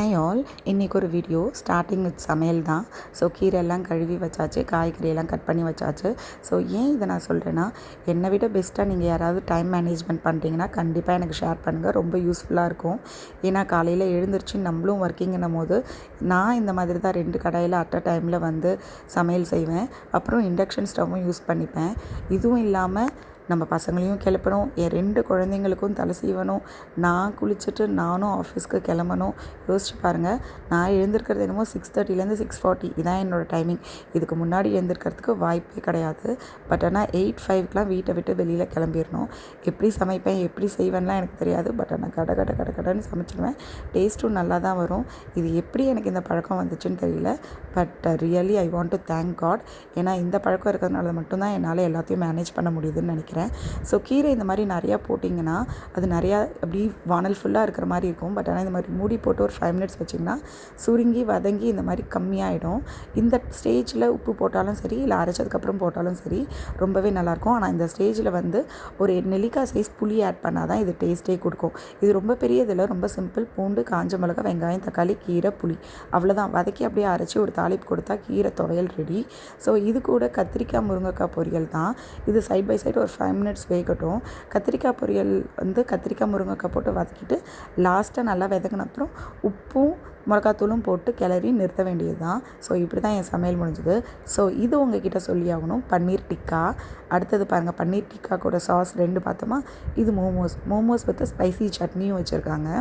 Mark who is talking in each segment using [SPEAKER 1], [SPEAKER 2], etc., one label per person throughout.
[SPEAKER 1] Hi all, இன்றைக்கி ஒரு video starting with சமையல் தான். ஸோ கீரையெல்லாம் கழுவி வச்சாச்சு, காய்கறியெல்லாம் கட் பண்ணி வச்சாச்சு. ஸோ ஏன் இதை நான் சொல்கிறேன்னா, என்னை விட பெஸ்ட்டாக நீங்கள் யாராவது டைம் மேனேஜ்மெண்ட் பண்ணுறீங்கன்னா கண்டிப்பாக எனக்கு ஷேர் பண்ணுங்கள், ரொம்ப யூஸ்ஃபுல்லாக இருக்கும். ஏன்னா காலையில் எழுந்திரிச்சு நம்மளும் ஒர்க்கிங்கும் போது நான் இந்த மாதிரி தான் 2 கடாயில் அட் அ டைமில் வந்து சமையல் செய்வேன். அப்புறம் இண்டக்ஷன் ஸ்டவ்வும் யூஸ் பண்ணிப்பேன். இதுவும் இல்லாமல் நம்ம பசங்களையும் கிளப்பணும், என் 2 குழந்தைங்களுக்கும் தலை சீவணும், நான் குளிச்சுட்டு நானும் ஆஃபீஸ்க்கு கிளம்பணும். யோசிச்சு பாருங்கள், நான் எழுந்திருக்கிறது என்னமோ 6:30லேருந்து 6:40 இதான் என்னோடய டைமிங். இதுக்கு முன்னாடி எழுந்திருக்கிறதுக்கு வாய்ப்பே கிடையாது. பட் ஆனால் 8:05க்கெலாம் வீட்டை விட்டு வெளியில் கிளம்பிடணும். எப்படி சமைப்பேன், எப்படி செய்வேன்லாம் எனக்கு தெரியாது. பட் ஆனால் கடன்னு சமைச்சிடுவேன். டேஸ்ட்டும் நல்லா தான் வரும். இது எப்படி எனக்கு இந்த பழக்கம் வந்துச்சுன்னு தெரியல. But really I want to thank God. ஏன்னா இந்த பழக்கம் இருக்கிறதுனால மட்டும்தான் என்னால் எல்லாத்தையும் மேனேஜ் பண்ண முடியுதுன்னு நினைக்கிறேன். ஸோ கீரை இந்த மாதிரி நிறையா போட்டிங்கன்னா அது நிறையா அப்படி வானல் ஃபுல்லாக இருக்கிற மாதிரி இருக்கும். பட் ஆனால் இந்த மாதிரி மூடி போட்டு ஒரு 5 மினிட்ஸ் வச்சிங்கன்னா சுருங்கி வதங்கி இந்த மாதிரி கம்மியாகிடும். இந்த ஸ்டேஜில் உப்பு போட்டாலும் சரி, இல்லை அரைச்சதுக்கப்புறம் போட்டாலும் சரி, ரொம்பவே நல்லாயிருக்கும். ஆனால் இந்த ஸ்டேஜில் வந்து ஒரு நெல்லிக்காய் சைஸ் புளி ஆட் பண்ணால் தான் இது டேஸ்ட்டே கொடுக்கும். இது ரொம்ப பெரிய இதில் ரொம்ப சிம்பிள். பூண்டு, காஞ்ச மிளகாய், வெங்காயம், தக்காளி, கீரை, புளி, அவ்வளோதான். வதக்கி அப்படியே அரைச்சி ஒரு தாளிப்பு கொடுத்தா கீரை துவையல் ரெடி. ஸோ இது கூட கத்திரிக்காய் முருங்கைக்காய் பொரியல் தான். இது சைட் பை சைடு ஒரு 5 மினிட்ஸ் வேகட்டும். கத்திரிக்காய் பொரியல் வந்து கத்திரிக்காய் முருங்கைக்காய் போட்டு வதக்கிட்டு லாஸ்ட்டாக நல்லா வதங்கின அப்புறம் உப்பும் மிளகாத்தூளும் போட்டு கிளறி நிறுத்த வேண்டியது தான். ஸோ இப்படி தான் என் சமையல் முடிஞ்சுது. ஸோ இது உங்ககிட்ட சொல்லி ஆகணும், பன்னீர் டிக்கா. அடுத்தது பாருங்கள், பன்னீர் டிக்கா கூட சாஸ் 2 பார்த்தோமா. இது மோமோஸ் வித் ஸ்பைசி சட்னியும் வச்சுருக்காங்க.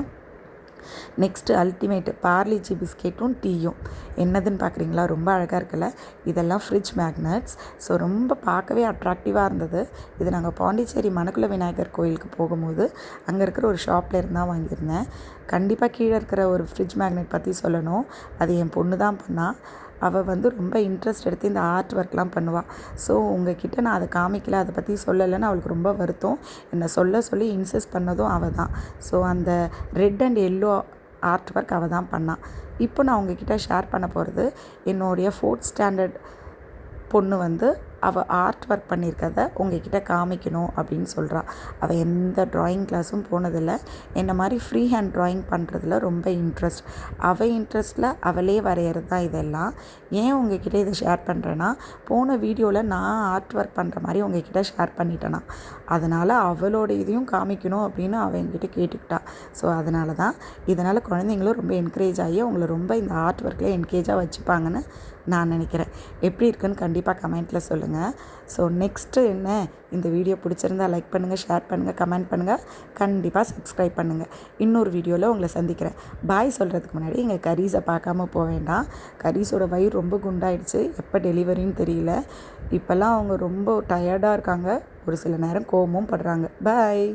[SPEAKER 1] நெக்ஸ்ட்டு அல்டிமேட் பார்லிஜி பிஸ்கெட்டும் டீயும். என்னதுன்னு பார்க்குறீங்களா? ரொம்ப அழகாக இருக்குல்ல. இதெல்லாம் ஃப்ரிட்ஜ் மேக்னட்ஸ். ஸோ ரொம்ப பார்க்கவே அட்ராக்டிவாக இருந்தது. இது நாங்கள் பாண்டிச்சேரி மணக்குள விநாயகர் கோயிலுக்கு போகும்போது அங்கே இருக்கிற ஒரு ஷாப்பில் இருந்தால் வாங்கியிருந்தேன். கண்டிப்பாக கீழே இருக்கிற ஒரு ஃப்ரிட்ஜ் மேக்னெட் பற்றி சொல்லணும். அது என் பொண்ணு தான் பண்ணால். அவள் வந்து ரொம்ப இன்ட்ரெஸ்ட் எடுத்து இந்த ஆர்ட் ஒர்க்லாம் பண்ணுவாள். ஸோ உங்ககிட்ட நான் அதை காமிக்கல, அதை பற்றி சொல்லலைன்னு அவளுக்கு ரொம்ப வருத்தம். என்னை சொல்லி இன்சிஸ்ட் பண்ணதும் அவள் தான். ஸோ அந்த red and yellow art work அவள் தான் பண்ணாள். இப்போ நான் உங்ககிட்ட ஷேர் பண்ண போகிறது என்னுடைய 4th ஸ்டாண்டர்ட் பொண்ணு வந்து அவள் ஆர்ட் ஒர்க் பண்ணியிருக்கதை உங்ககிட்ட காமிக்கணும் அப்படின்னு சொல்கிறா. அவள் எந்த ட்ராயிங் கிளாஸும் போனதில்லை. என்ன மாதிரி ஃப்ரீ ஹேண்ட் ட்ராயிங் பண்ணுறதுல ரொம்ப இன்ட்ரெஸ்ட். அவள் இன்ட்ரெஸ்ட்டில் அவளே வரைகிறது தான் இதெல்லாம். ஏன் உங்ககிட்ட இதை ஷேர் பண்ணுறேன்னா, போன வீடியோவில் நான் ஆர்ட் ஒர்க் பண்ணுற மாதிரி உங்ககிட்ட ஷேர் பண்ணிட்டேனா, அதனால் அவளோட இதையும் காமிக்கணும் அப்படின்னு அவள் என்கிட்ட கேட்டுக்கிட்டா. ஸோ அதனால தான். இதனால் குழந்தைங்களும் ரொம்ப என்கரேஜ் ஆகி அவங்கள ரொம்ப இந்த ஆர்ட் ஒர்க்கில் என்கேஜாக வச்சுப்பாங்கன்னு நான் நினைக்கிறேன். எப்படி இருக்குன்னு கண்டிப்பாக கமெண்ட்டில் சொல்லுங்கள். ஸோ நெக்ஸ்ட்டு என்ன, இந்த வீடியோ பிடிச்சிருந்தா லைக் பண்ணுங்கள், ஷேர் பண்ணுங்கள், கமெண்ட் பண்ணுங்கள், கண்டிப்பாக சப்ஸ்கிரைப் பண்ணுங்கள். இன்னொரு வீடியோவில் உங்களை சந்திக்கிறேன். பாய் சொல்கிறதுக்கு முன்னாடி எங்கள் கரீஸை பார்க்காம போக வேண்டாம். கரீஸோட வயிறு ரொம்ப குண்டாயிடுச்சு. எப்போ டெலிவரின்னு தெரியல. இப்போல்லாம் அவங்க ரொம்ப டயர்டாக இருக்காங்க. ஒரு சில நேரம் கோவமும் படுறாங்க. பாய்.